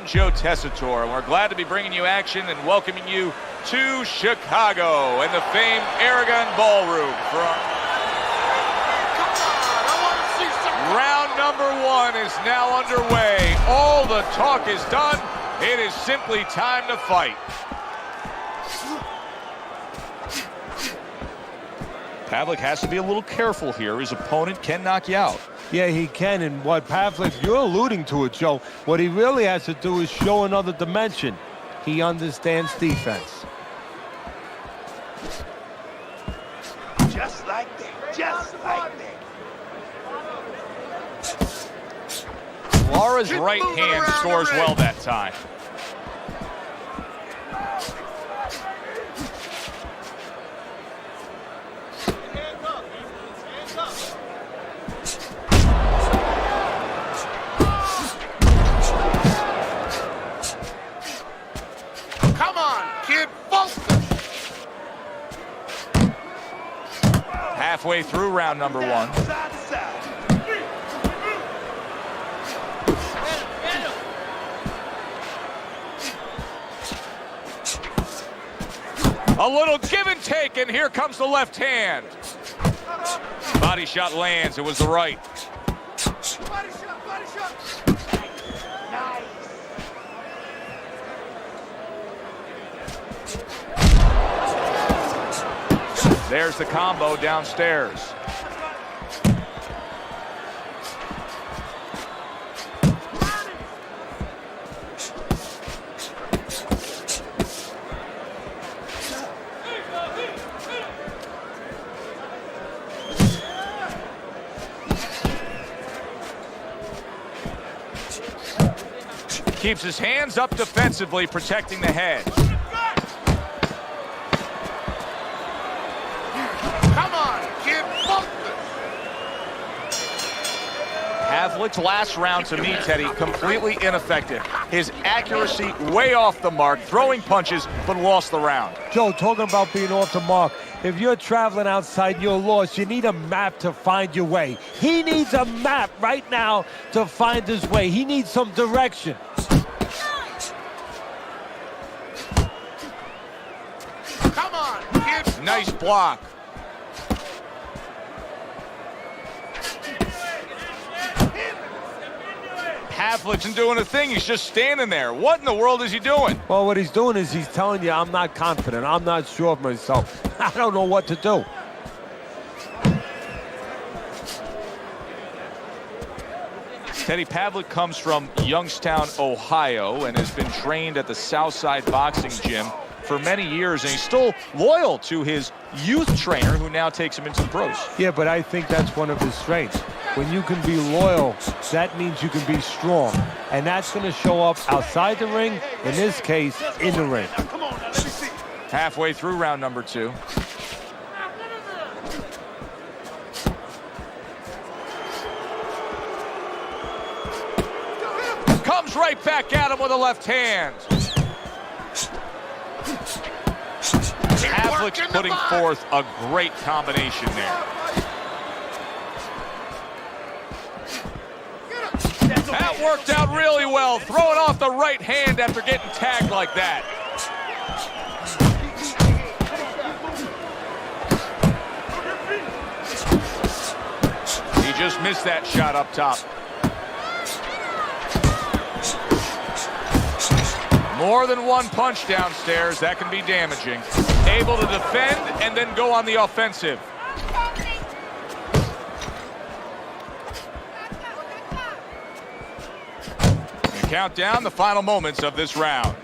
Joe Tessitore, and we're glad to be bringing you action and welcoming you to Chicago and the famed Aragon Ballroom for round number one is now underway. All the talk is done. It is simply time to fight. Pavlik has to be a little careful here. His opponent can knock you out. Yeah, he can, and what Pavlik, you're alluding to it, Joe. What he really has to do is show another dimension. He understands defense. Just like that, just like that. Lara's right hand scores well that time. Come on, kid, focus. Halfway through round number one. Side to side. A little give and take, and here comes the left hand. Body shot lands. It was the right. Body shot, body shot. Nice. There's the combo downstairs. Keeps his hands up defensively, protecting the head. Come on, kid, focus. Pavlik's last round to me, Teddy, completely ineffective. His accuracy way off the mark, throwing punches, but lost the round. Joe, talking about being off the mark, if you're traveling outside, you're lost. You need a map to find your way. He needs a map right now to find his way. He needs some direction. Come on, kid. Nice block. Pavlik isn't doing a thing. He's just standing there. What in the world is he doing? Well, what he's doing is he's telling you, I'm not confident. I'm not sure of myself. I don't know what to do. Teddy, Pavlik comes from Youngstown, Ohio, and has been trained at the Southside Boxing Gym for many years, and he's still loyal to his youth trainer, who now takes him into the pros. Yeah, but I think that's one of his strengths. When you can be loyal, that means you can be strong. And that's going to show up outside the ring, in this case, in the ring. Now, come on, now, let me see. Halfway through round number two. Comes right back at him with a left hand. Pavlik's putting forth a great combination there. That worked out really well, throwing off the right hand after getting tagged like that. He just missed that shot up top. More than one punch downstairs, that can be damaging. Able to defend and then go on the offensive. And count down the final moments of this round.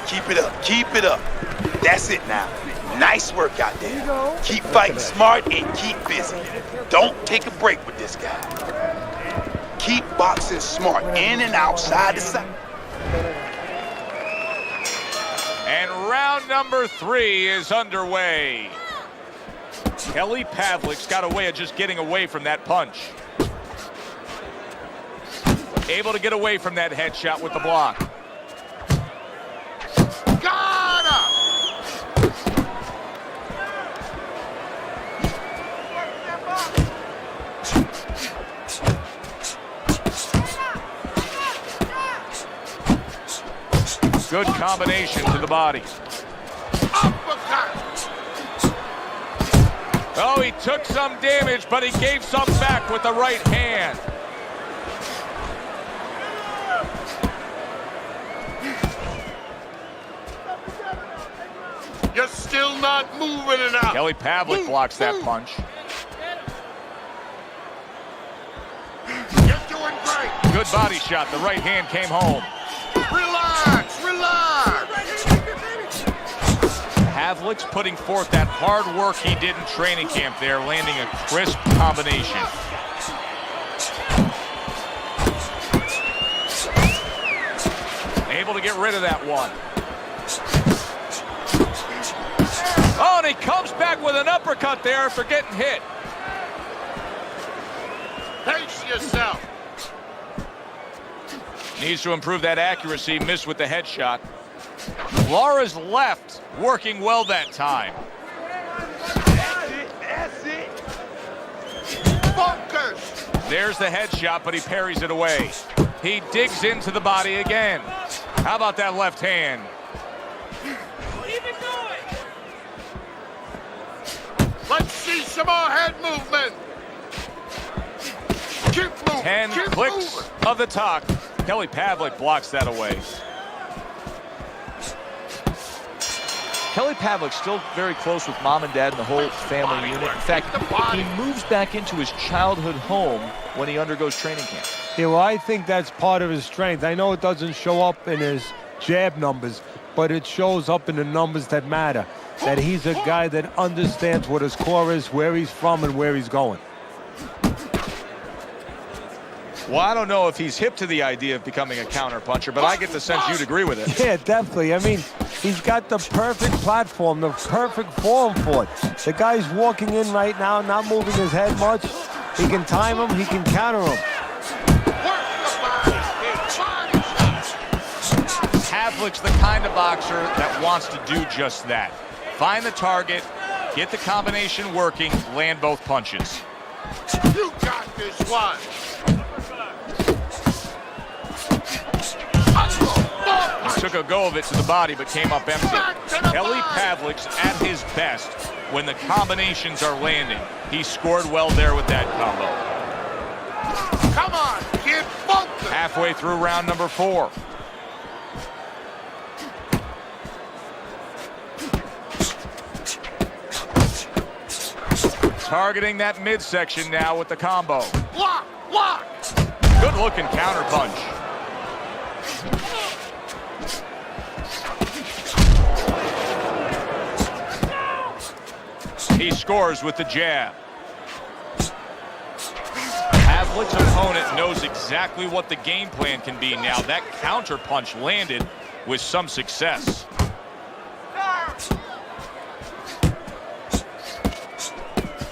Keep it up, keep it up. That's it now. Nice work out there. Keep fighting smart and keep busy. Don't take a break with this guy. Keep boxing smart, in and outside the side. And round number three is underway. Kelly Pavlik's got a way of just getting away from that punch. Able to get away from that headshot with the block. Got him! Good combination to the body. Oh, he took some damage, but he gave some back with the right hand. You're still not moving enough. Kelly Pavlik blocks that punch. You're doing great. Good body shot. The right hand came home. Relax, relax. Pavlik's putting forth that hard work he did in training camp there, landing a crisp combination. Able to get rid of that one. Oh, and he comes back with an uppercut there for getting hit. Pace yourself. Needs to improve that accuracy. Missed with the headshot. Lara's left working well that time. That's it. Focus. There's the headshot, but he parries it away. He digs into the body again. How about that left hand? Let's see some more head movement. Keep moving. 10 keep clicks moving. of the talk. Kelly Pavlik blocks that away. Kelly Pavlik's still very close with mom and dad and the whole family unit. In fact, he moves back into his childhood home when he undergoes training camp. Yeah, well, I think that's part of his strength. I know it doesn't show up in his jab numbers, but it shows up in the numbers that matter. That he's a guy that understands what his core is, where he's from, and where he's going. Well, I don't know if he's hip to the idea of becoming a counterpuncher, but I get the sense you'd agree with it. Yeah, definitely. I mean, he's got the perfect platform, the perfect form for it. The guy's walking in right now, not moving his head much. He can time him, he can counter him. Pavlik's the kind of boxer that wants to do just that. Find the target, get the combination working, land both punches. You got this one. He took a go of it to the body, but came up empty. Kelly Pavlik's at his best when the combinations are landing. He scored well there with that combo. Come on, kid, focus. Halfway through round number 4. Targeting that midsection now with the combo. Block, block. Good looking counter punch. He scores with the jab. Pavlik's opponent knows exactly what the game plan can be now. That counter punch landed with some success.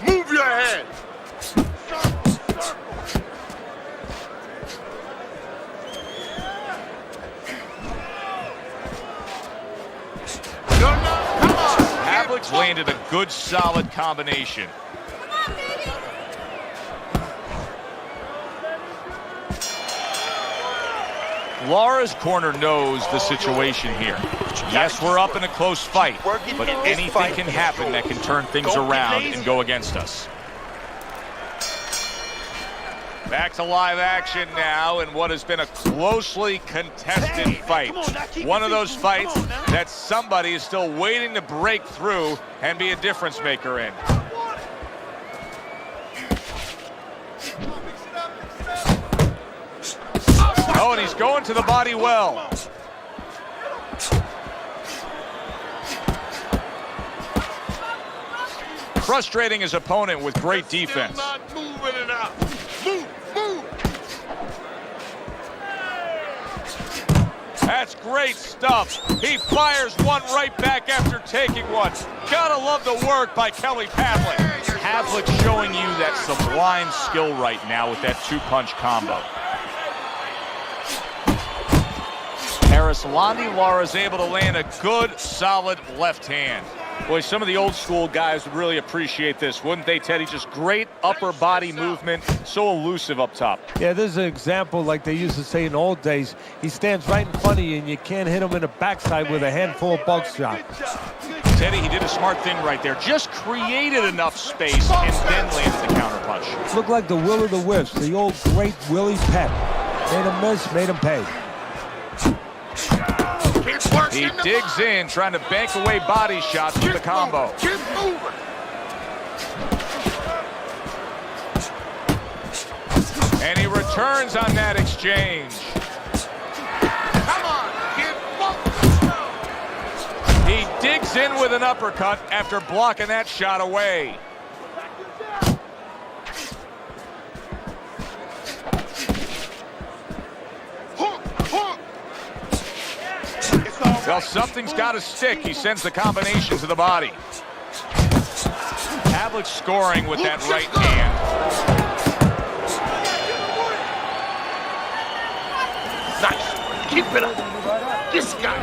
Move your head. Come on. Pavlik's landed a good, solid combination. Lara's corner knows the situation here. Yes, we're up in a close fight, but anything can happen that can turn things around and go against us. Back to live action now in what has been a closely contested fight. One of those fights that somebody is still waiting to break through and be a difference maker in. Oh, and he's going to the body well. Frustrating his opponent with great defense. Still not moving enough. Move, move. That's great stuff. He fires one right back after taking one. Gotta love the work by Kelly Pavlik. Pavlik showing you that sublime skill right now with that 2-punch combo. Erislandy Lara is able to land a good, solid left hand. Boy, some of the old school guys would really appreciate this, wouldn't they, Teddy? Just great upper body movement, so elusive up top. Yeah, this is an example like they used to say in old days. He stands right in front of you, and you can't hit him in the backside with a handful of buckshot. Teddy, he did a smart thing right there. Just created enough space and then landed the counter punch. Looked like the will of the wisps, the old great Willie Pep. Made him miss, made him pay. He digs in, trying to bank away body shots with the combo. Keep moving. And he returns on that exchange. Come on, kid. He digs in with an uppercut after blocking that shot away. Well, something's got to stick. He sends the combination to the body. Pavlik scoring with that right hand. Nice. Keep it up. This guy.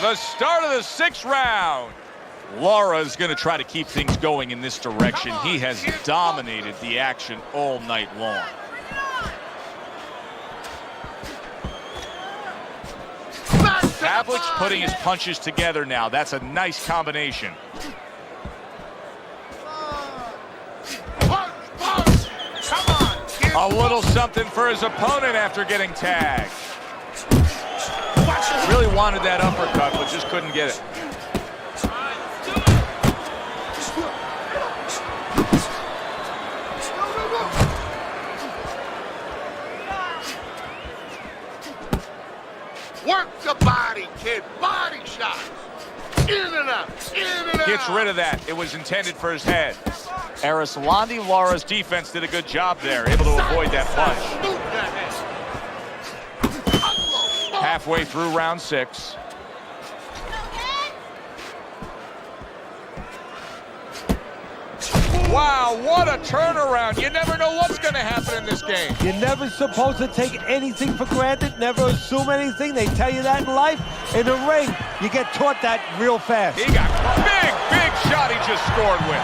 The start of the 6th round. Lara's going to try to keep things going in this direction. He has dominated the action all night long. Pavlik's putting his punches together now. That's a nice combination. Punch, punch. Come on, kid. A little something for his opponent after getting tagged. Really wanted that uppercut, but just couldn't get it. Work the body, kid. Body shots. In and out. In and out. Gets rid of that. It was intended for his head. Erislandy Lara's defense did a good job there, able to avoid that punch. Move that head. Halfway through round 6. Wow, what a turnaround. You never know what's going to happen in this game. You're never supposed to take anything for granted, never assume anything. They tell you that in life. In the ring, you get taught that real fast. He got a big shot he just scored with.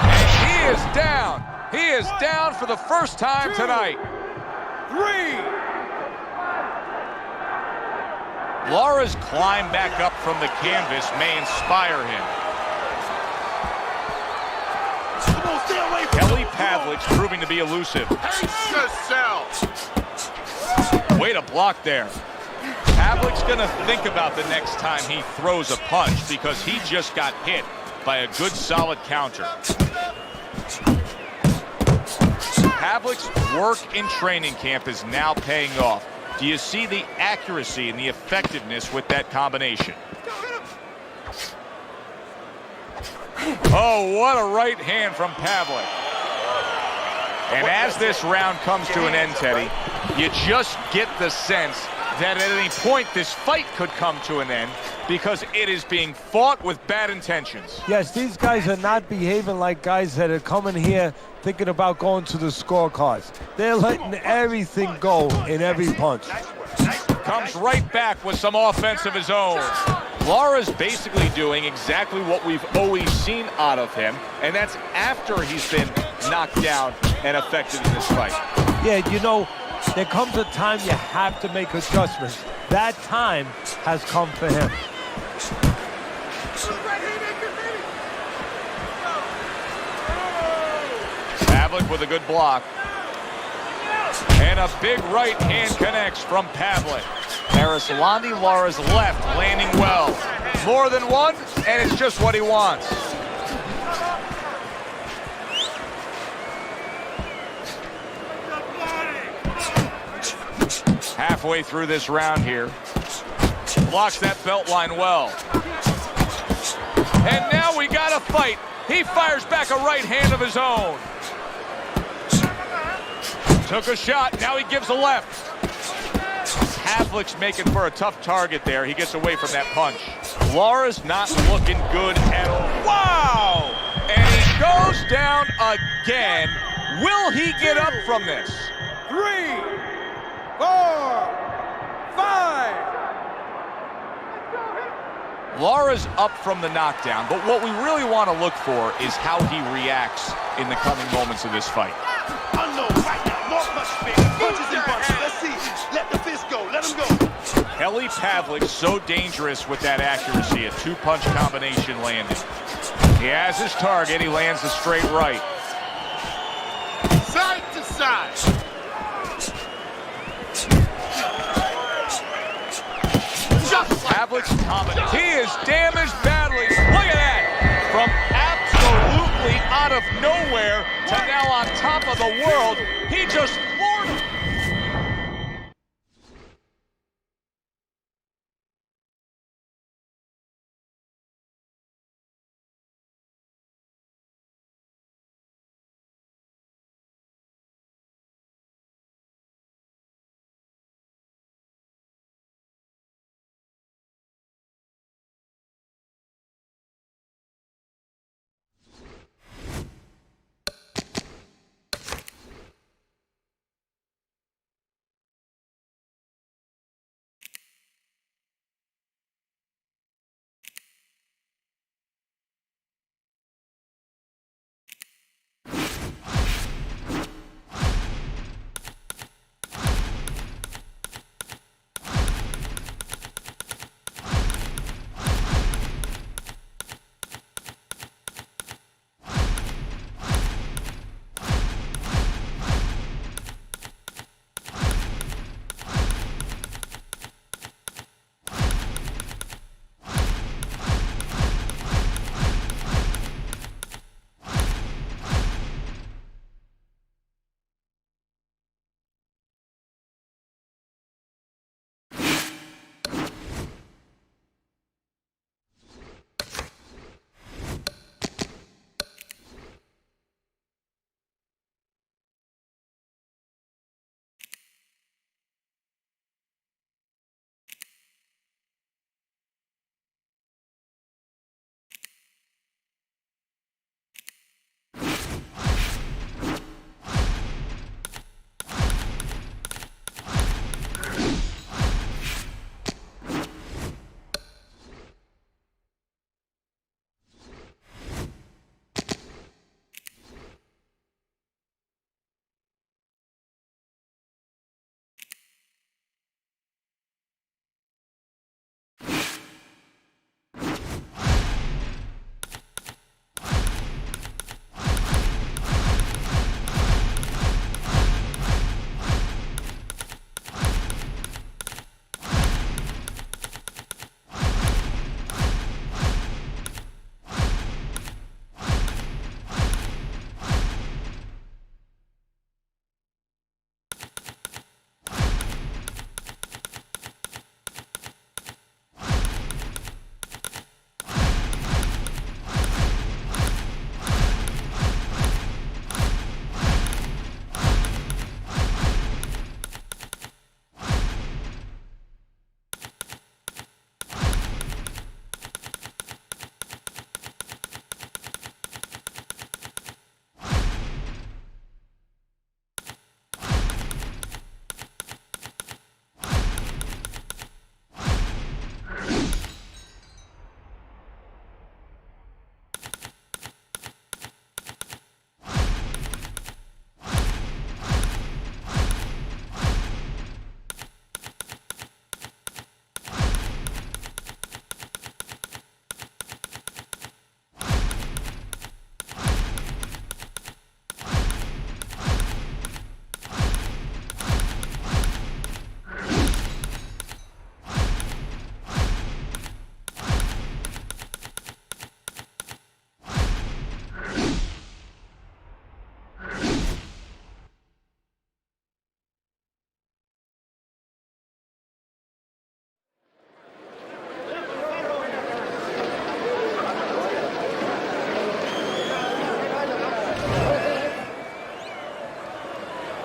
And he is down. He is down for the first time tonight. 3. Lara's climb back up from the canvas may inspire him. Kelly Pavlik's proving to be elusive. Pace yourself. Way to block there. Pavlik's gonna think about the next time he throws a punch because he just got hit by a good solid counter. Pavlik's work in training camp is now paying off. Do you see the accuracy and the effectiveness with that combination? Oh, what a right hand from Pavlik. And as this round comes to an end, Teddy, you just get the sense that at any point this fight could come to an end because it is being fought with bad intentions. Yes, these guys are not behaving like guys that are coming here thinking about going to the scorecards. They're letting everything go in every punch. Comes right back with some offense of his own. Lara's basically doing exactly what we've always seen out of him, and that's after he's been knocked down and affected in this fight. Yeah, you know, there comes a time you have to make adjustments. That time has come for him. Pavlik with a good block. And a big right hand connects from Pavlik. Erislandy Lara's left landing well. More than one, and it's just what he wants. Halfway through this round here. Blocks that belt line well. And now we got a fight. He fires back a right hand of his own. Took a shot, now he gives a left. Pavlik's making for a tough target there. He gets away from that punch. Lara's not looking good at all. Wow! And he goes down again. Will he get up from this? 3, 4, 5. Lara's up from the knockdown, but what we really want to look for is how he reacts in the coming moments of this fight. Unknown right now. Mark much bigger. Punches and bunches. Let's see. Let the fist go. Let him go. Kelly Pavlik so dangerous with that accuracy. A two-punch combination landed. He has his target. He lands a straight right. Side to side. Pavlik's combination. He is damaged badly. Look at that. From absolutely out of nowhere to now on top of the world. He just floored him.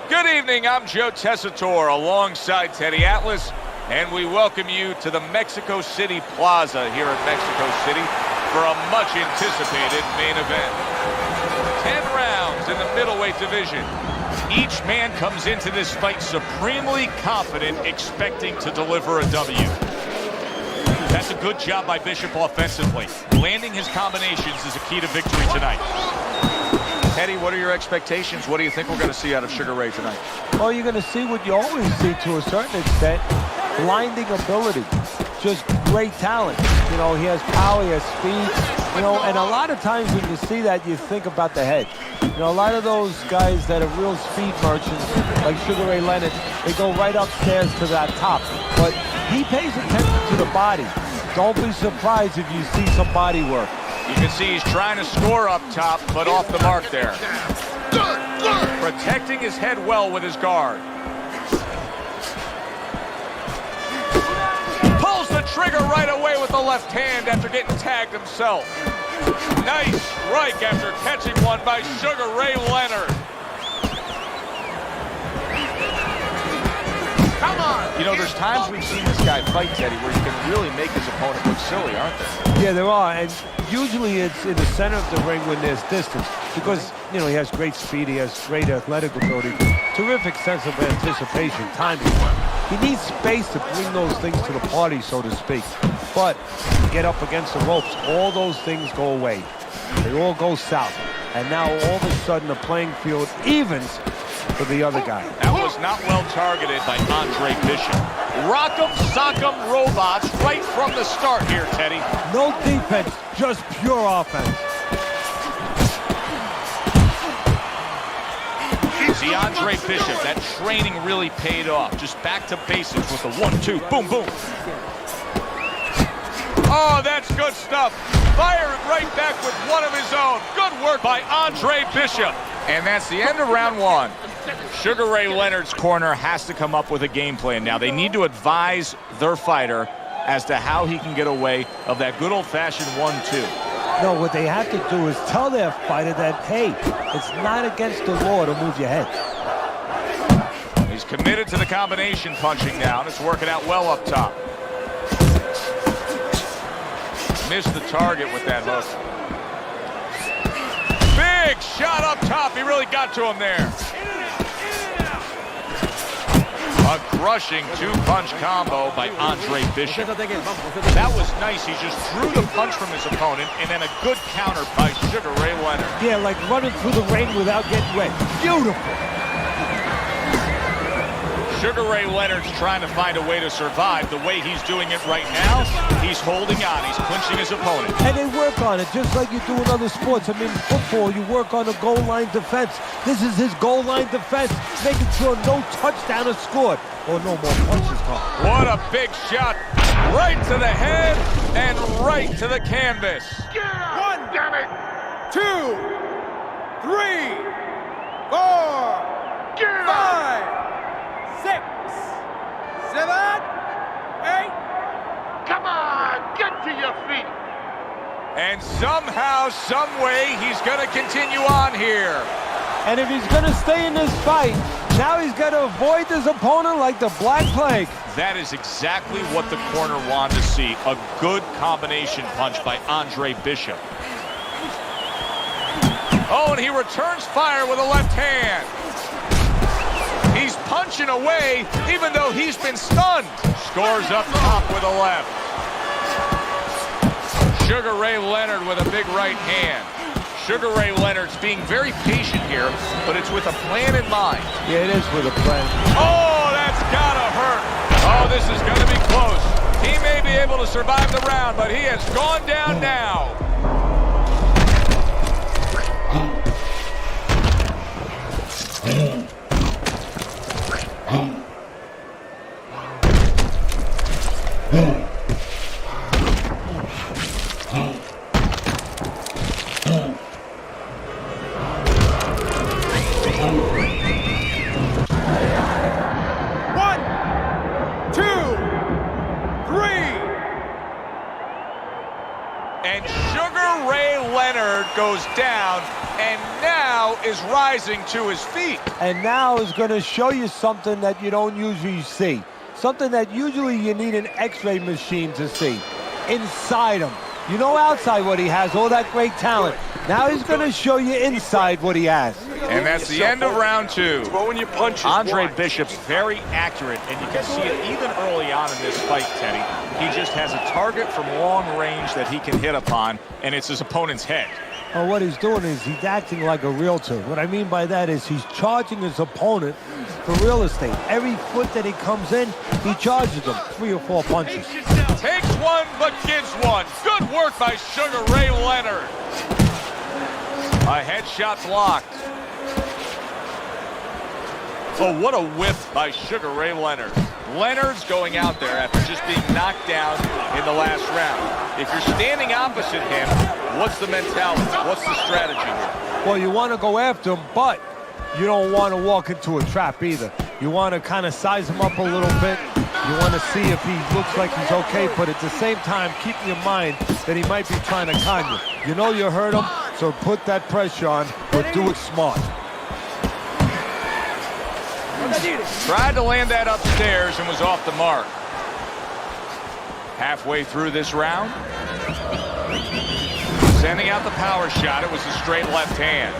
Good evening, I'm Joe Tessitore alongside Teddy Atlas, and we welcome you to the Mexico City Plaza here in Mexico City for a much-anticipated main event. 10 rounds in the middleweight division. Each man comes into this fight supremely confident, expecting to deliver a W. That's a good job by Bishop offensively. Landing his combinations is a key to victory tonight. Teddy, what are your expectations? What do you think we're going to see out of Sugar Ray tonight? Well, you're going to see what you always see to a certain extent. Blinding ability. Just great talent. You know, he has power, he has speed. You know, and a lot of times when you see that, you think about the head. You know, a lot of those guys that are real speed merchants, like Sugar Ray Leonard, they go right upstairs to that top. But he pays attention to the body. Don't be surprised if you see some body work. You can see he's trying to score up top, but off the mark there. Protecting his head well with his guard. Pulls the trigger right away with the left hand after getting tagged himself. Nice strike after catching one by Sugar Ray Leonard. Come on. You know, there's times we've seen this guy fight, Teddy, where he can really make his opponent look silly, aren't there? Yeah, there are, and usually it's in the center of the ring when there's distance because, you know, he has great speed, he has great athletic ability, terrific sense of anticipation, timing. He needs space to bring those things to the party, so to speak. But get up against the ropes, all those things go away. They all go south. And now all of a sudden the playing field evens for the other guy. That was not well targeted by Andre Bishop. Rock'em sock'em robots right from the start here, Teddy. No defense, just pure offense. See, Andre Bishop, that training really paid off. Just back to basics with the 1-2, boom, boom. Oh, that's good stuff. Firing right back with one of his own. Good work by Andre Bishop. And that's the end of round one. Sugar Ray Leonard's corner has to come up with a game plan now. They need to advise their fighter as to how he can get away of that good old-fashioned 1-2. No, what they have to do is tell their fighter that, hey, it's not against the law to move your head. He's committed to the combination punching now, and it's working out well up top. Missed the target with that hook. Big shot up top. He really got to him there. A crushing two-punch combo by Andre Bishop. That was nice. He just threw the punch from his opponent, and then a good counter by Sugar Ray Leonard. Yeah, like running through the ring without getting wet. Beautiful. Sugar Ray Leonard's trying to find a way to survive. The way he's doing it right now, he's holding on. He's clinching his opponent. And they work on it just like you do in other sports. I mean, football, you work on the goal line defense. This is his goal line defense, making sure no touchdown is scored or no more punches come. What a big shot. Right to the head and right to the canvas. One, damn it. 2, 3, 4, 5, 6, 7, 8. Come on, get to your feet. And somehow, some way, he's going to continue on here. And if he's going to stay in this fight, now he's got to avoid his opponent like the Black Plague. That is exactly what the corner wanted to see. A good combination punch by Andre Bishop. Oh, and he returns fire with a left hand. He's punching away, even though he's been stunned. Scores up top with a left. Sugar Ray Leonard with a big right hand. Sugar Ray Leonard's being very patient here, but it's with a plan in mind. Yeah, it is with a plan. Oh, that's gotta hurt. Oh, this is gonna be close. He may be able to survive the round, but he has gone down now. And Sugar Ray Leonard goes down and now is rising to his feet. And now is going to show you something that you don't usually see. Something that usually you need an x-ray machine to see. Inside him. You know outside what he has, all that great talent. Now he's going to show you inside what he has. And that's the end of round 2. Throwing your punches. Andre Bishop's very accurate, and you can see it even early on in this fight, Teddy. He just has a target from long range that he can hit upon, and it's his opponent's head. Well, what he's doing is he's acting like a realtor. What I mean by that is he's charging his opponent for real estate. Every foot that he comes in, he charges him 3 or 4 punches. Takes one, but gives one. Good work by Sugar Ray Leonard. A headshot blocked. Oh, what a whip by Sugar Ray Leonard. Leonard's going out there after just being knocked down in the last round. If you're standing opposite him, what's the mentality? What's the strategy here? Well, you want to go after him, but you don't want to walk into a trap either. You want to kind of size him up a little bit. You want to see if he looks like he's okay, but at the same time, keep in mind that he might be trying to con you. You know you hurt him, so put that pressure on, but do it smart. Tried to land that upstairs and was off the mark. Halfway through this round. Sending out the power shot. It was a straight left hand.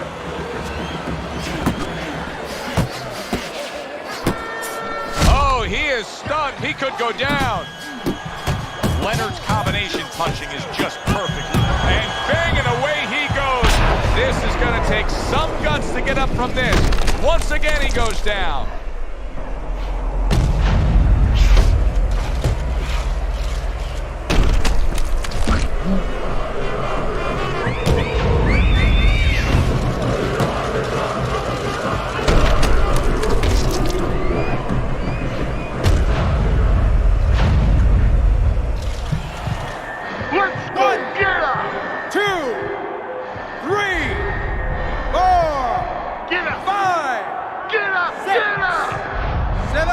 Oh, he is stunned. He could go down. Leonard's combination punching is just perfect. And bang, and away he goes. This is going to take some guts to get up from this. Once again, he goes down. Let's go get her! 2, 3, 4, Get her! 5, Get her! Six. Get her! 7,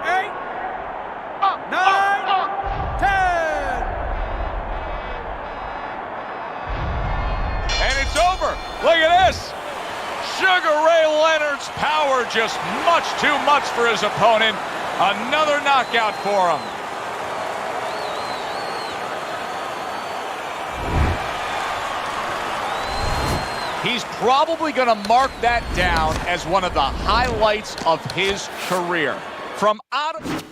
8, Up! 9, Up! 10. And it's over. Look at this. Sugar Ray Leonard's power just much too much for his opponent. Another knockout for him. He's probably going to mark that down as one of the highlights of his career. From out of...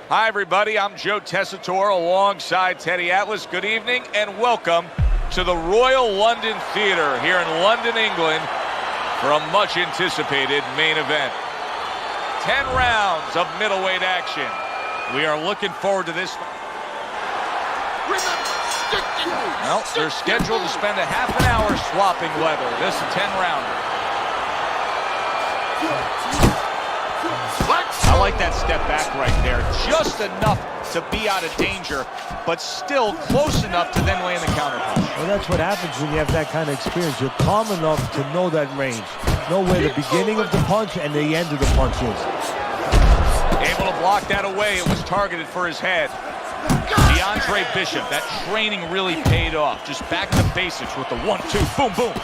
Hi, everybody. I'm Joe Tessitore alongside Teddy Atlas. Good evening and welcome to the Royal London Theatre here in London, England for a much-anticipated main event. 10 rounds of middleweight action. We are looking forward to this. Well, they're scheduled to spend a half an hour swapping leather. This is a 10-rounder. I like that step back right there. Just enough to be out of danger, but still close enough to then land the counterpunch. Well, that's what happens when you have that kind of experience. You're calm enough to know that range. Know where the beginning of the punch and the end of the punch is. Able to block that away. It was targeted for his head. DeAndre Bishop, that training really paid off. Just back to basics with the 1-2, boom, boom.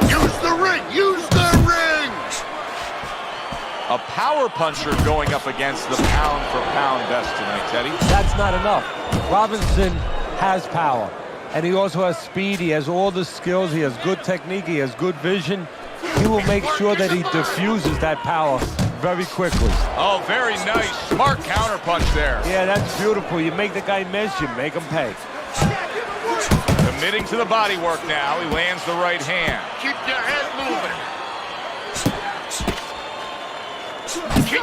Use the ring! Use the ring! A power puncher going up against the pound-for-pound best tonight, Teddy. That's not enough. Robinson has power, and he also has speed. He has all the skills. He has good technique. He has good vision. He will make sure that he diffuses that power very quickly. Oh, very nice. Smart counterpunch there. Yeah, that's beautiful. You make the guy miss, you make him pay. Committing to the body work now. He lands the right hand. Keep your head moving.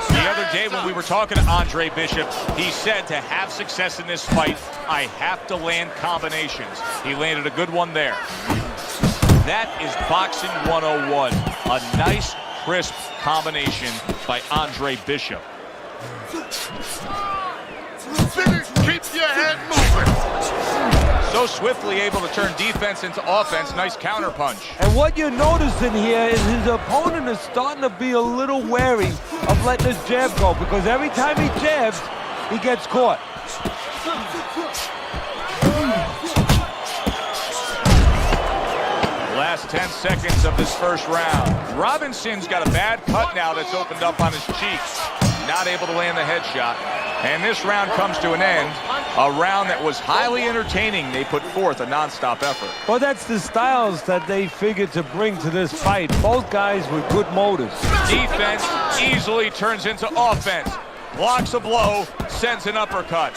The other day when we were talking to Andre Bishop, he said to have success in this fight, I have to land combinations. He landed a good one there. That is Boxing 101. A nice, crisp combination by Andre Bishop. Finish. Keep your head moving. So swiftly able to turn defense into offense. Nice counterpunch. And what you're noticing here is his opponent is starting to be a little wary of letting his jab go, because every time he jabs, he gets caught. Last 10 seconds of this first round. Robinson's got a bad cut now that's opened up on his cheeks. Not able to land the headshot. And this round comes to an end. A round that was highly entertaining. They put forth a non-stop effort. Well, that's the styles that they figured to bring to this fight. Both guys with good motives. Defense easily turns into offense. Blocks a blow, sends an uppercut.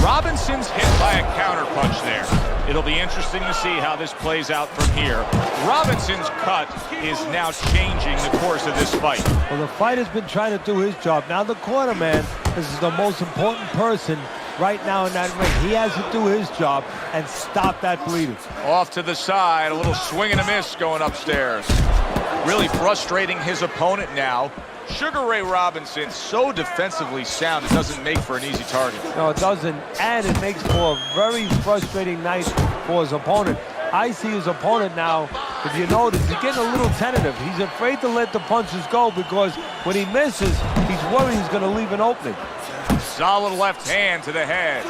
Robinson's hit by a counterpunch there. It'll be interesting to see how this plays out from here. Robinson's cut is now changing the course of this fight. Well, the fighter's been trying to do his job. Now the cornerman is the most important person right now in that ring. He has to do his job and stop that bleeding. Off to the side, a little swing and a miss going upstairs. Really frustrating his opponent now. Sugar Ray Robinson, so defensively sound, it doesn't make for an easy target. No, it doesn't, and it makes for a very frustrating night for his opponent. I see his opponent now, if you notice, he's getting a little tentative. He's afraid to let the punches go because when he misses, he's worried he's going to leave an opening. Solid left hand to the head.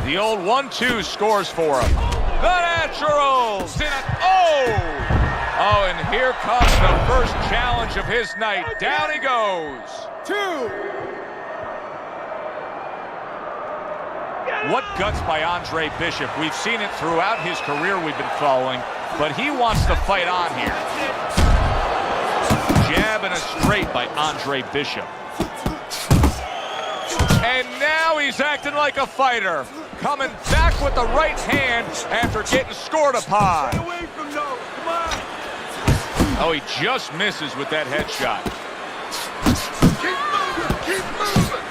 The old 1-2 scores for him. The Naturals in it. Oh! Oh, and here comes the first challenge of his night. Down he goes. 2. What guts by Andre Bishop. We've seen it throughout his career we've been following, but he wants to fight on here. Jab and a straight by Andre Bishop. And now he's acting like a fighter. Coming back with the right hand after getting scored upon. Get away from those. Come on. Oh, he just misses with that headshot. Keep moving. Keep moving.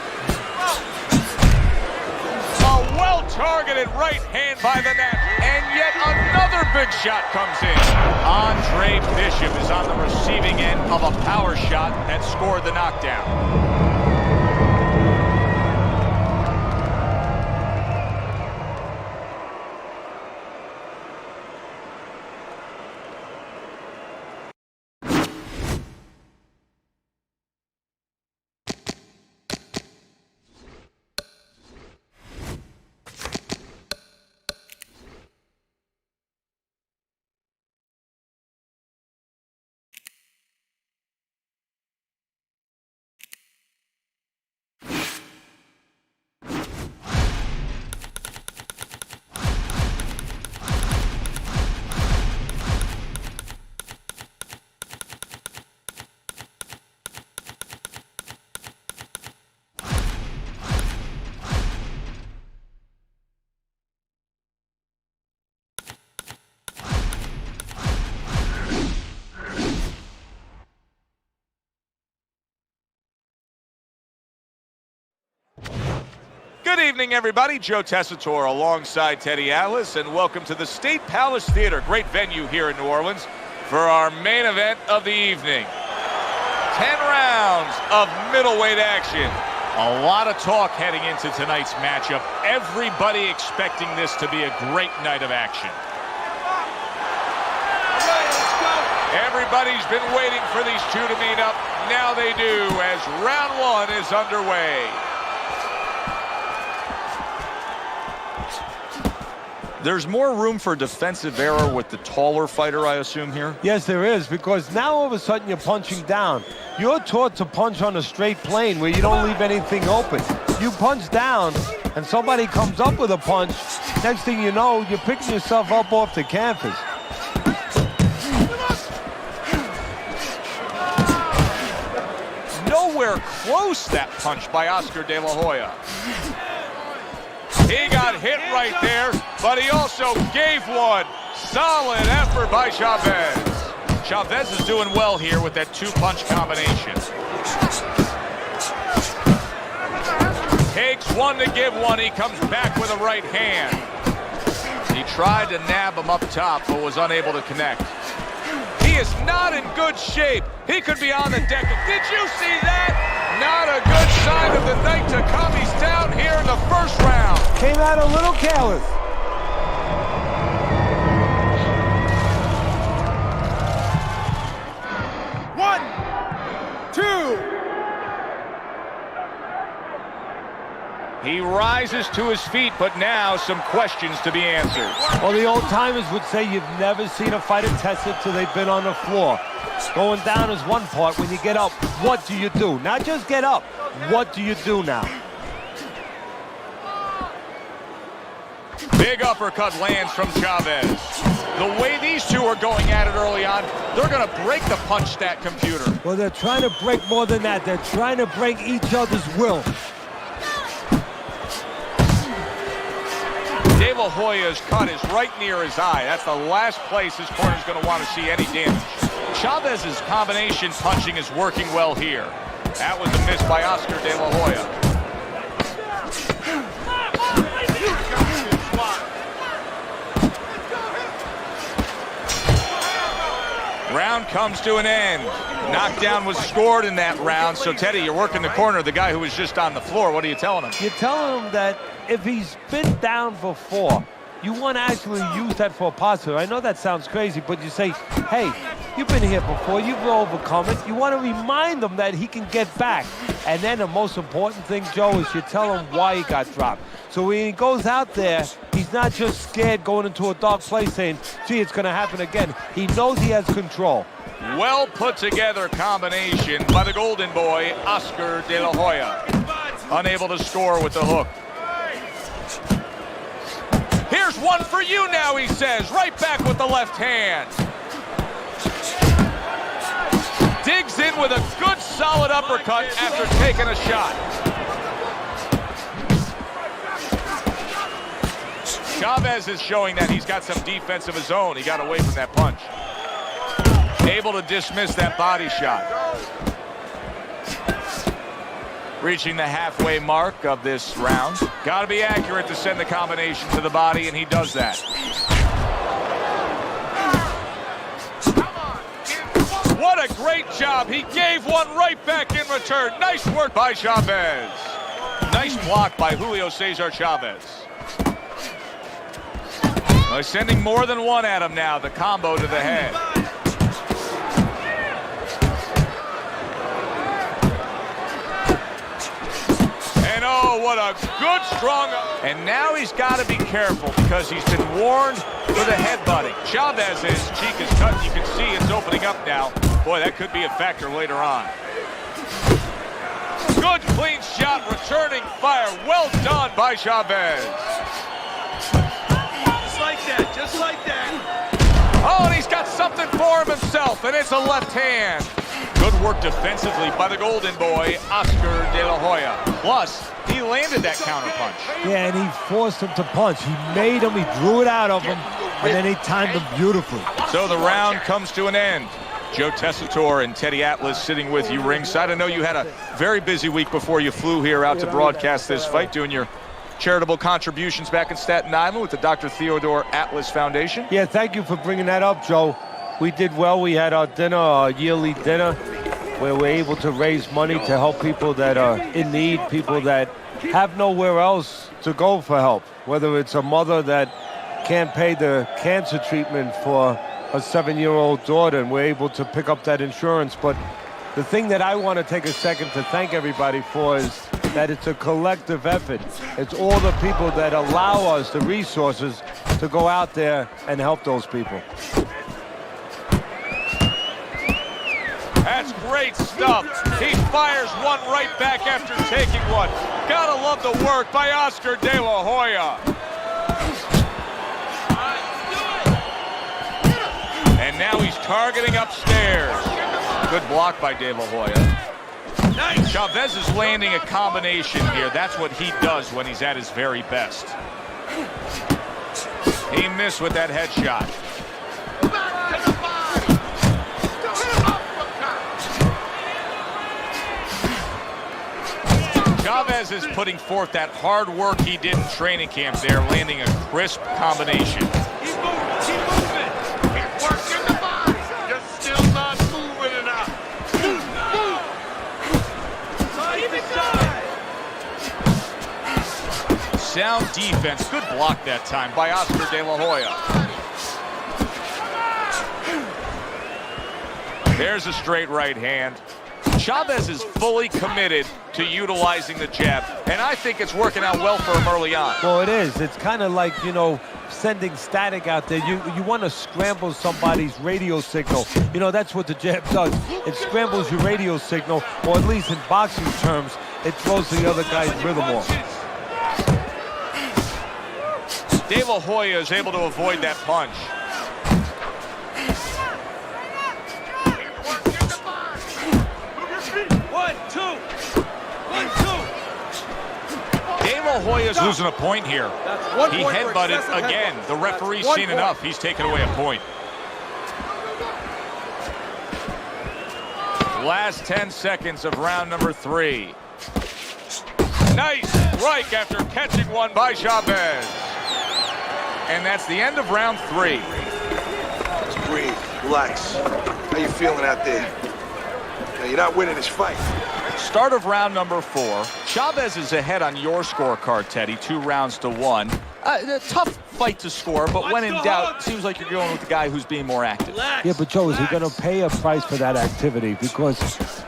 A well-targeted right hand by the net. And yet another big shot comes in. Andre Bishop is on the receiving end of a power shot that scored the knockdown. Good evening, everybody. Joe Tessitore alongside Teddy Atlas, and welcome to the State Palace Theater, great venue here in New Orleans, for our main event of the evening. 10 rounds of middleweight action. A lot of talk heading into tonight's matchup. Everybody expecting this to be a great night of action. Everybody's been waiting for these two to meet up. Now they do, as round one is underway. There's more room for defensive error with the taller fighter, I assume, here? Yes, there is, because now all of a sudden you're punching down. You're taught to punch on a straight plane where you don't leave anything open. You punch down, and somebody comes up with a punch. Next thing you know, you're picking yourself up off the canvas. Nowhere close, that punch by Oscar De La Hoya. He got hit right there, but he also gave one. Solid effort by Chavez. Chavez is doing well here with that two-punch combination. Takes one to give one. He comes back with a right hand. He tried to nab him up top, but was unable to connect. He is not in good shape. He could be on the deck. Did you see that? Not a good sign of the night to come. He's down here in the first round. Came out a little careless. One, two. He rises to his feet, but now some questions to be answered. Well, the old-timers would say you've never seen a fighter tested till they've been on the floor. Going down is one part. When you get up, what do you do? Not just get up. What do you do now? Big uppercut lands from Chavez. The way these two are going at it early on, they're going to break the punch stat computer. Well, they're trying to break more than that. They're trying to break each other's will. De La Hoya's cut is right near his eye. That's the last place his corner's going to want to see any damage. Chavez's combination punching is working well here. That was a miss by Oscar De La Hoya. Round comes to an end. Knockdown was scored in that round. So, Teddy, you're working the corner of the guy who was just on the floor. What are you telling him? You're telling him that if he's been down before, you want to actually use that for a positive. I know that sounds crazy, but you say, hey, you've been here before, you've overcome it. You want to remind him that he can get back. And then the most important thing, Joe, is you tell him why he got dropped. So when he goes out there, he's not just scared going into a dark place saying, gee, it's going to happen again. He knows he has control. Well put together combination by the golden boy, Oscar De La Hoya. Unable to score with the hook. Here's one for you now, he says. Right back with the left hand. Digs in with a good solid uppercut after taking a shot. Chavez is showing that he's got some defense of his own. He got away from that punch. Able to dismiss that body shot. Reaching the halfway mark of this round. Got to be accurate to send the combination to the body, and he does that. What a great job. He gave one right back in return. Nice work by Chavez. Nice block by Julio Cesar Chavez. Well, he's sending more than one at him now. The combo to the head. Oh, what a good, strong... And now he's got to be careful because he's been warned for the headbutting. Chavez's cheek is cut. You can see it's opening up now. Boy, that could be a factor later on. Good, clean shot, returning fire. Well done by Chavez. Just like that, just like that. Oh, and he's got something for him himself, and it's a left hand. Good work defensively by the golden boy, Oscar De La Hoya. Plus, he landed that counterpunch. Yeah, and he forced him to punch. He made him, he drew it out of him, and then he timed him beautifully. So the round comes to an end. Joe Tessitore and Teddy Atlas sitting with you ringside. I know you had a very busy week before you flew here out to broadcast this fight, doing your charitable contributions back in Staten Island with the Dr. Theodore Atlas Foundation. Yeah, thank you for bringing that up, Joe. We did well. We had our dinner, our yearly dinner, where we're able to raise money to help people that are in need, people that have nowhere else to go for help, whether it's a mother that can't pay the cancer treatment for a 7-year-old daughter, and we're able to pick up that insurance. But the thing that I want to take a second to thank everybody for is that it's a collective effort. It's all the people that allow us the resources to go out there and help those people. That's great stuff. He fires one right back after taking one. Gotta love the work by Oscar De La Hoya. And now he's targeting upstairs. Good block by De La Hoya. Nice. Chavez is landing a combination here. That's what he does when he's at his very best. He missed with that headshot. Chavez is putting forth that hard work he did in training camp there, landing a crisp combination. Keep moving. Keep working the body. Just still not moving enough. Sound defense. Good block that time by Oscar De La Hoya. There's a straight right hand. Chavez is fully committed to utilizing the jab, and I think it's working out well for him early on. Well, it is. It's kind of like, you know, sending static out there. You want to scramble somebody's radio signal. You know, that's what the jab does. It scrambles your radio signal, or at least in boxing terms, it throws the other guy's rhythm off. De La Hoya is able to avoid that punch. De La Hoya's losing a point here. He headbutted again. The referee's seen enough. He's taken away a point. Last 10 seconds of round number 3. Nice strike after catching one by Chavez. And that's the end of round 3. Just breathe, relax. How you feeling out there? Now, you're not winning this fight. Start of round number 4. Chavez is ahead on your scorecard, Teddy, 2 rounds to 1. A tough fight to score, but when in doubt, seems like you're going with the guy who's being more active. Yeah, but Joe, is he going to pay a price for that activity? Because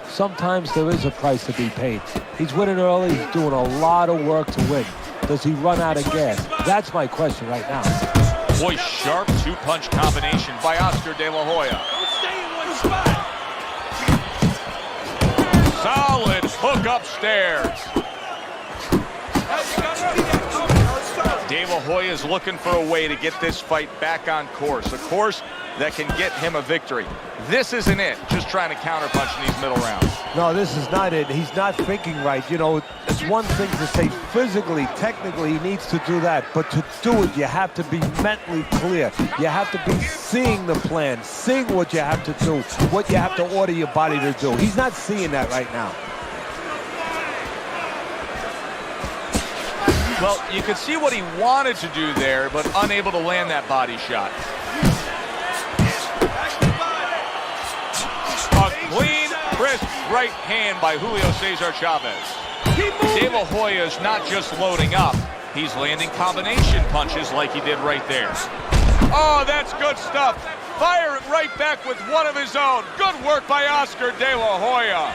sometimes there is a price to be paid. He's winning early. He's doing a lot of work to win. Does he run out of gas? That's my question right now. Boy, sharp 2-punch combination by Oscar De La Hoya. Solid hook upstairs. De La Hoya is looking for a way to get this fight back on course. A course that can get him a victory. This isn't it, just trying to counterpunch in these middle rounds. No, this is not it. He's not thinking right. You know, it's one thing to say physically, technically, he needs to do that. But to do it, you have to be mentally clear. You have to be seeing the plan, seeing what you have to do, what you have to order your body to do. He's not seeing that right now. Well, you could see what he wanted to do there, but unable to land that body shot. A clean, crisp right hand by Julio Cesar Chavez. De La Hoya is not just loading up, he's landing combination punches like he did right there. Oh, that's good stuff. Firing right back with one of his own. Good work by Oscar De La Hoya.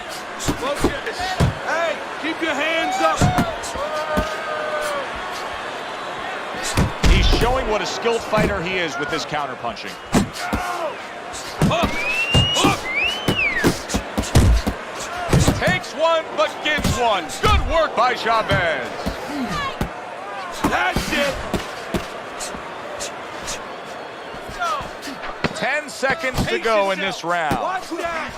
Hey, keep your hands up. He's showing what a skilled fighter he is with this counterpunching. Takes one, but gives one. Good work by Chavez. That's it. 10 seconds to go in this round. Watch that.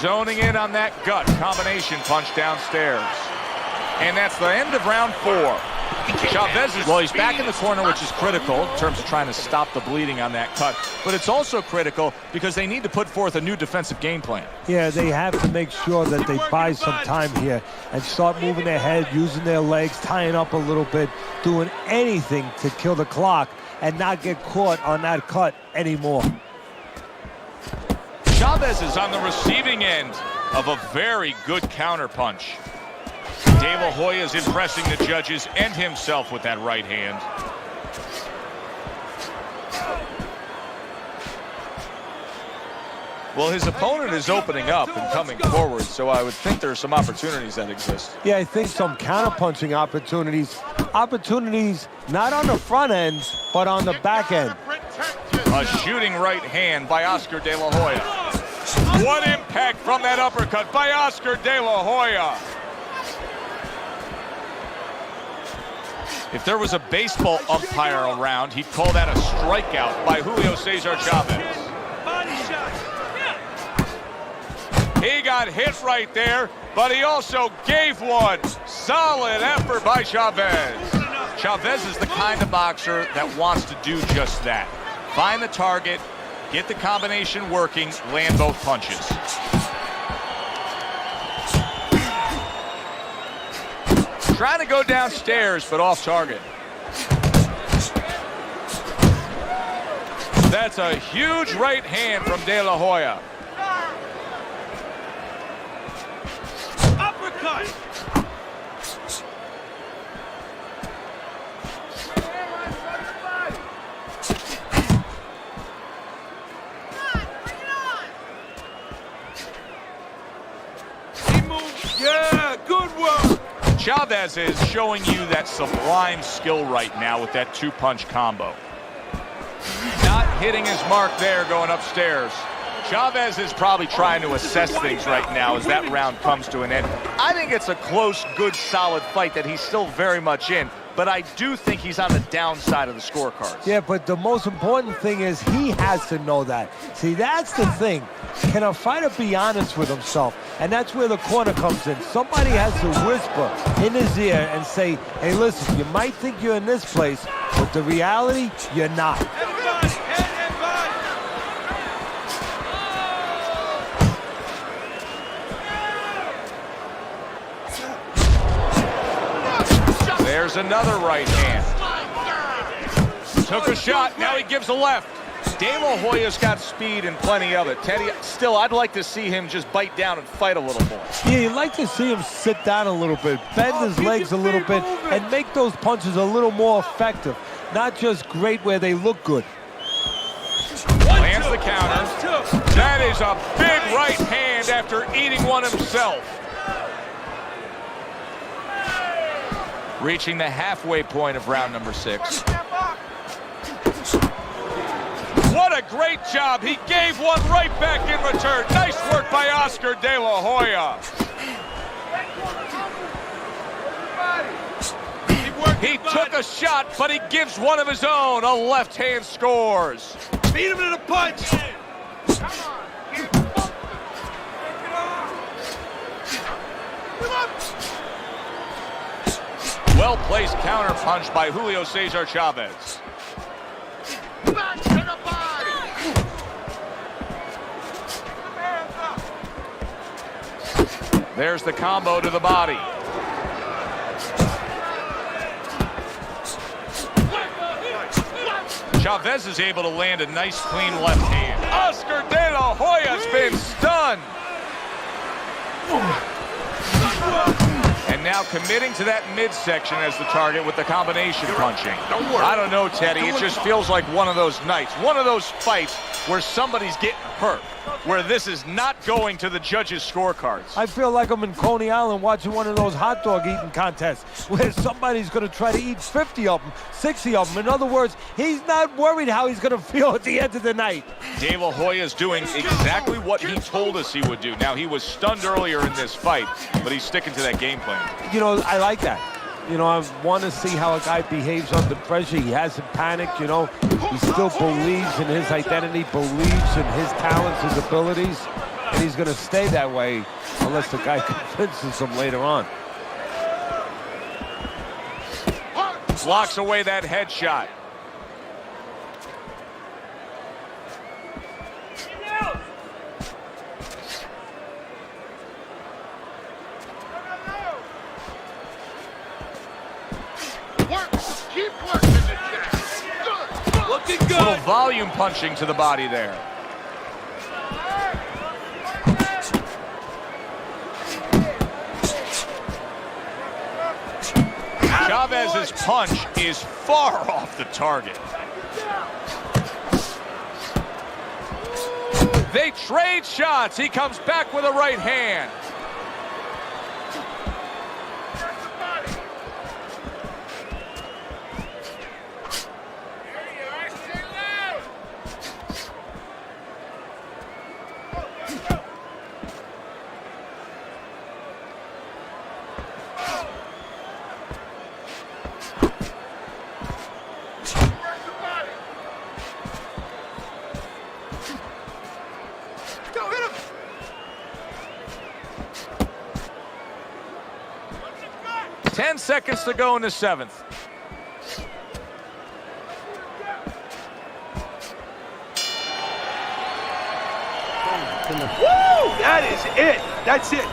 Zoning in on that gut combination punch downstairs. And that's the end of round 4. Chavez is, well, he's back in the corner, which is critical in terms of trying to stop the bleeding on that cut. But it's also critical because they need to put forth a new defensive game plan. Yeah, they have to make sure that they buy some time here and start moving their head, using their legs, tying up a little bit, doing anything to kill the clock and not get caught on that cut anymore. Chavez is on the receiving end of a very good counterpunch. De La Hoya is impressing the judges and himself with that right hand. Well, his opponent is opening up and coming forward, so I would think there are some opportunities that exist. Yeah, I think some counterpunching opportunities. Opportunities not on the front end, but on the back end. A shooting right hand by Oscar De La Hoya. What impact from that uppercut by Oscar De La Hoya. If there was a baseball umpire around, he'd call that a strikeout by Julio Cesar Chavez. He got hit right there, but he also gave one. Solid effort by Chavez. Chavez is the kind of boxer that wants to do just that. Find the target, get the combination working, land both punches. Trying to go downstairs, but off target. That's a huge right hand from De La Hoya. Uppercut. He moves. Yeah, good work. Chavez is showing you that sublime skill right now with that two-punch combo. Not hitting his mark there going upstairs. Chavez is probably trying to assess things right now as that round comes to an end. I think it's a close, good, solid fight that he's still very much in, but I do think he's on the downside of the scorecards. Yeah, but the most important thing is he has to know that. See, that's the thing. Can a fighter be honest with himself? And that's where the corner comes in. Somebody has to whisper in his ear and say, hey, listen, you might think you're in this place, but the reality, you're not. There's another right hand. Took a shot, now he gives a left. De La Hoya's got speed and plenty of it. Teddy, still, I'd like to see him just bite down and fight a little more. Yeah, you'd like to see him sit down a little bit, bend his legs a little bit, and make those punches a little more effective. Not just great where they look good. Lands the counter. That is a big right hand after eating one himself. Reaching the halfway point of round number 6. What a great job. He gave one right back in return. Nice work by Oscar De La Hoya. He took a shot, but he gives one of his own. A left hand scores. Beat him to the punch. Well-placed counter punch by Julio Cesar Chavez. Back to the body. There's the combo to the body. Chavez is able to land a nice, clean left hand. Oscar De La Hoya's been stunned. And now committing to that midsection as the target with the combination punching. I don't know, Teddy. It just feels like one of those nights, one of those fights where somebody's getting hurt, where this is not going to the judges' scorecards. I feel like I'm in Coney Island watching one of those hot dog eating contests where somebody's going to try to eat 50 of them, 60 of them. In other words, he's not worried how he's going to feel at the end of the night. De La Hoya is doing exactly what he told us he would do. Now, he was stunned earlier in this fight, but he's sticking to that game plan. You know, I like that. You know, I want to see how a guy behaves under pressure. He hasn't panicked, you know. He still believes in his identity, believes in his talents, his abilities, and he's going to stay that way unless the guy convinces him later on. Blocks away that headshot. Keep working the chest. Good. Looking Little good. volume punching to the body there. Chavez's punch is far off the target. They trade shots. He comes back with a right hand. Go hit him. 10 seconds to go in the 7th. That is it. That's it.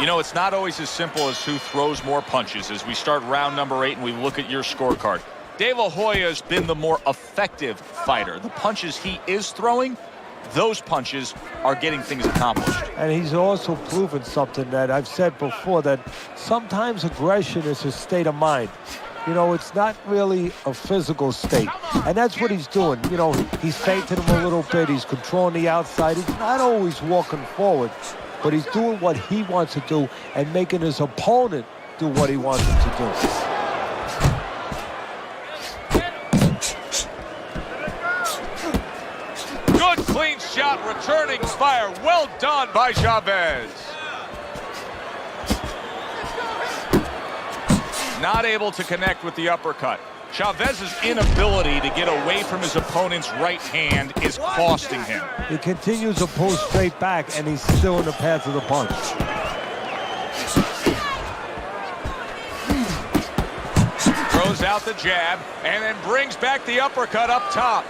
You know, it's not always as simple as who throws more punches as we start round number 8 and we look at your scorecard. De La Hoya has been the more effective fighter. The punches he is throwing, those punches are getting things accomplished. And he's also proven something that I've said before, that sometimes aggression is a state of mind. You know, it's not really a physical state. And that's what he's doing. You know, he's feinting him a little bit. He's controlling the outside. He's not always walking forward, but he's doing what he wants to do and making his opponent do what he wants him to do. Good clean shot, returning fire. Well done by Chavez. Not able to connect with the uppercut. Chavez's inability to get away from his opponent's right hand is costing him. He continues to pull straight back, and he's still in the path of the punch. Throws out the jab and then brings back the uppercut up top.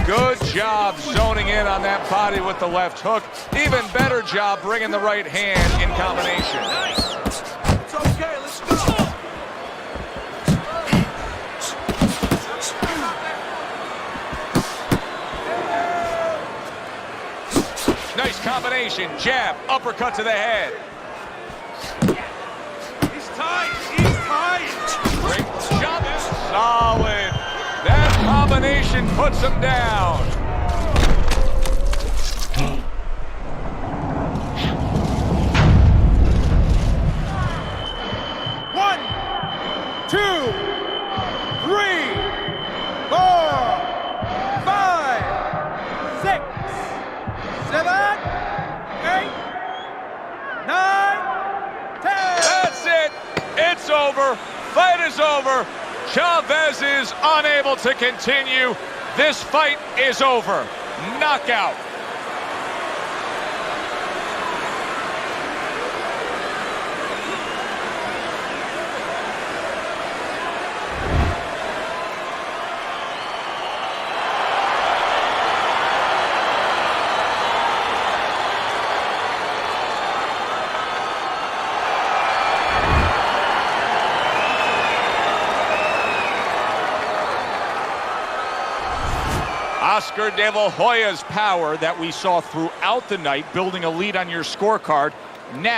Good job zoning in on that body with the left hook. Even better job bringing the right hand in combination. It's okay, let's go. Nice combination. Jab, uppercut to the head. He's tight. He's tight. Great job. Solid. That combination puts him down. One, two, three, 4, 5, 6, 7, 8, 9, 10. That's it. It's over. Fight is over. Chavez is unable to continue. This fight is over. Knockout. Oscar De La Hoya's power that we saw throughout the night, building a lead on your scorecard, now